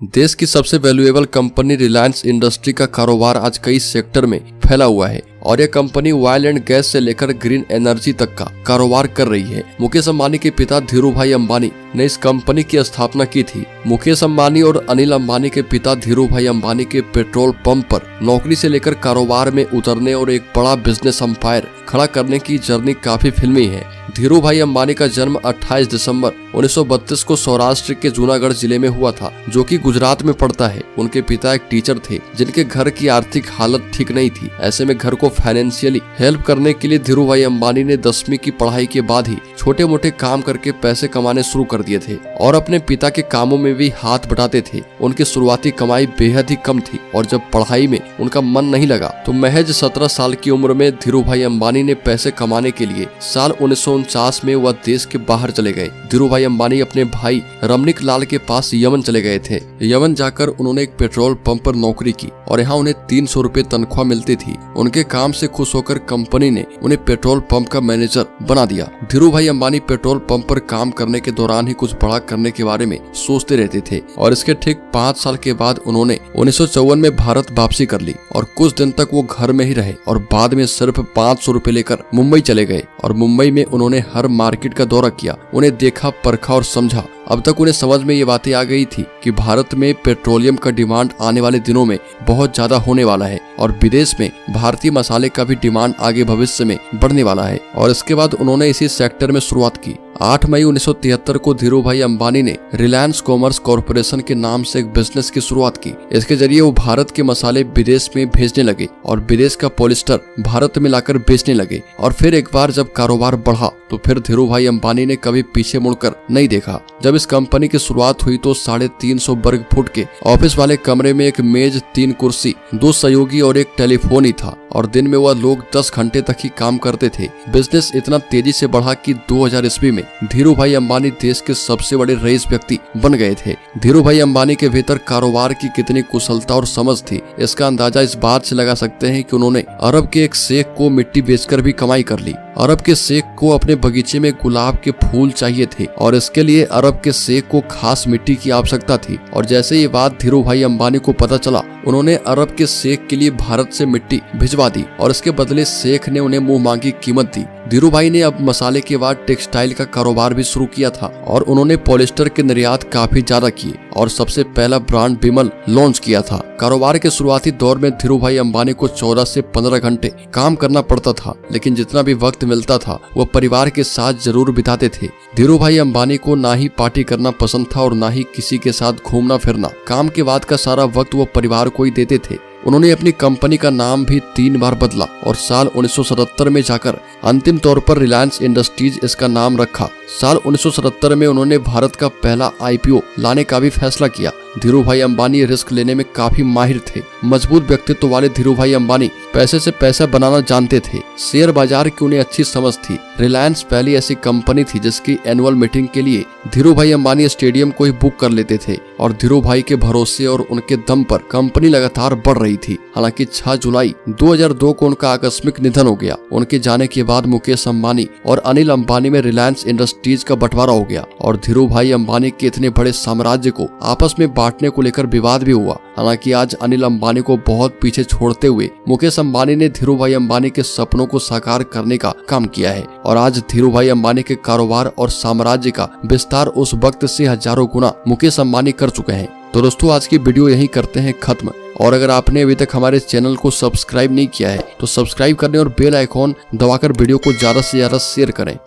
देश की सबसे वैल्यूएबल कंपनी रिलायंस इंडस्ट्री का कारोबार आज कई सेक्टर में फैला हुआ है और यह कंपनी ऑयल एंड गैस से लेकर ग्रीन एनर्जी तक का कारोबार कर रही है। मुकेश अंबानी के पिता धीरूभाई अंबानी ने इस कंपनी की स्थापना की थी। मुकेश अंबानी और अनिल अंबानी के पिता धीरूभाई अंबानी के पेट्रोल पंप पर नौकरी से लेकर कारोबार में उतरने और एक बड़ा बिजनेस एम्पायर खड़ा करने की जर्नी काफी फिल्मी है। धीरूभाई अंबानी का जन्म 28 दिसंबर 1932 को सौराष्ट्र के जूनागढ़ जिले में हुआ था, जो कि गुजरात में पड़ता है। उनके पिता एक टीचर थे जिनके घर की आर्थिक हालत ठीक नहीं थी। ऐसे में घर को फाइनेंशियली हेल्प करने के लिए धीरूभाई अंबानी ने 10वीं की पढ़ाई के बाद ही छोटे मोटे काम करके पैसे कमाने शुरू कर दिए थे और अपने पिता के कामों में भी हाथ बटाते थे। उनकी शुरुआती कमाई बेहद ही कम थी और जब पढ़ाई में उनका मन नहीं लगा तो महज 17 साल की उम्र में धीरूभाई अंबानी ने पैसे कमाने के लिए साल 1949 में वह देश के बाहर चले गए। धीरूभाई अंबानी अपने भाई रमनीक लाल के पास यमन चले गए थे। यमन जाकर उन्होंने एक पेट्रोल पंप पर नौकरी की और यहाँ उन्हें 300 रुपए तनख्वाह मिलती थी। उनके काम से खुश होकर कंपनी ने उन्हें पेट्रोल पंप का मैनेजर बना दिया। धीरूभाई अंबानी पेट्रोल पंप पर काम करने के दौरान ही कुछ बड़ा करने के बारे में सोचते रहते थे और इसके ठीक 5 साल के बाद उन्होंने 1954 में भारत वापसी कर ली और कुछ दिन तक वो घर में ही रहे और बाद में सिर्फ 500 रुपए लेकर मुंबई चले गए और मुंबई में उन्होंने हर मार्केट का दौरा किया। उन्हें देखा, परखा और समझा। अब तक उन्हें समझ में ये बातें आ गई थी कि भारत में पेट्रोलियम का डिमांड आने वाले दिनों में बहुत ज्यादा होने वाला है और विदेश में भारतीय मसाले का भी डिमांड आगे भविष्य में बढ़ने वाला है। और इसके बाद उन्होंने इसी सेक्टर में शुरुआत की। 8 मई 1973 को धीरूभाई अंबानी ने रिलायंस कॉमर्स कॉरपोरेशन के नाम से एक बिजनेस की शुरुआत की। इसके जरिए वो भारत के मसाले विदेश में भेजने लगे और विदेश का पॉलिस्टर भारत में लाकर बेचने लगे। और फिर एक बार जब कारोबार बढ़ा तो फिर धीरूभाई अंबानी ने कभी पीछे मुड़कर नहीं देखा। जब इस कंपनी की शुरुआत हुई तो 350 वर्ग फुट के ऑफिस वाले कमरे में एक मेज, 3 कुर्सी, 2 सहयोगी और एक टेलीफोन ही था और दिन में वह लोग 10 घंटे तक ही काम करते थे। बिजनेस इतना तेजी से बढ़ा कि 2000 ईस्वी में धीरूभाई अंबानी देश के सबसे बड़े रईस व्यक्ति बन गए थे। धीरूभाई अंबानी के भीतर कारोबार की कितनी कुशलता और समझ थी, इसका अंदाजा इस बात से लगा सकते हैं कि उन्होंने अरब के एक शेख को मिट्टी बेचकर भी कमाई कर ली। अरब के शेख को अपने बगीचे में गुलाब के फूल चाहिए थे और इसके लिए अरब के शेख को खास मिट्टी की आवश्यकता थी और जैसे ये बात धीरूभाई अंबानी को पता चला, उन्होंने अरब के शेख के लिए भारत से मिट्टी भिजवा दी और इसके बदले शेख ने उन्हें मुंह मांगी कीमत दी। धीरूभाई ने अब मसाले के बाद टेक्सटाइल का कारोबार भी शुरू किया था और उन्होंने पॉलिस्टर के निर्यात काफी ज्यादा किए और सबसे पहला ब्रांड बिमल लॉन्च किया था। कारोबार के शुरुआती दौर में धीरूभाई अंबानी को 14 से 15 घंटे काम करना पड़ता था, लेकिन जितना भी वक्त मिलता था वह परिवार के साथ जरूर बिताते थे। धीरूभाई अंबानी को ना ही पार्टी करना पसंद था और ना ही किसी के साथ घूमना फिरना। काम के बाद का सारा वक्त वो परिवार को ही देते थे। उन्होंने अपनी कंपनी का नाम भी 3 बार बदला और साल 1977 में जाकर अंतिम तौर पर रिलायंस इंडस्ट्रीज इसका नाम रखा। साल 1977 में उन्होंने भारत का पहला IPO लाने का भी फैसला किया। धीरूभाई अंबानी रिस्क लेने में काफी माहिर थे। मजबूत व्यक्तित्व वाले धीरूभाई अंबानी पैसे से पैसा बनाना जानते थे। शेयर बाजार की उन्हें अच्छी समझ थी। रिलायंस पहली ऐसी कंपनी थी जिसकी एनुअल मीटिंग के लिए धीरूभाई अंबानी स्टेडियम को ही बुक कर लेते थे और धीरूभाई के भरोसे और उनके दम पर कंपनी लगातार बढ़ रही थी। हालांकि 6 जुलाई 2002 को उनका आकस्मिक निधन हो गया। उनके जाने के बाद मुकेश अंबानी और अनिल अंबानी में रिलायंस इंडस्ट्रीज का बंटवारा हो गया और धीरूभाई अंबानी के इतने बड़े साम्राज्य को आपस में बांटने को लेकर विवाद भी हुआ। हालांकि आज अनिल अंबानी को बहुत पीछे छोड़ते हुए मुकेश अंबानी ने धीरूभाई अंबानी के सपनों को साकार करने का काम किया है और आज धीरूभाई अंबानी के कारोबार और साम्राज्य का विस्तार उस वक्त से हजारों गुना मुकेश अंबानी कर चुके हैं। तो दोस्तों, आज की वीडियो यहीं करते हैं खत्म और अगर आपने अभी तक हमारे चैनल को सब्सक्राइब नहीं किया है तो सब्सक्राइब करने और बेल आइकॉन दबाकर वीडियो को ज्यादा से ज्यादा शेयर करें।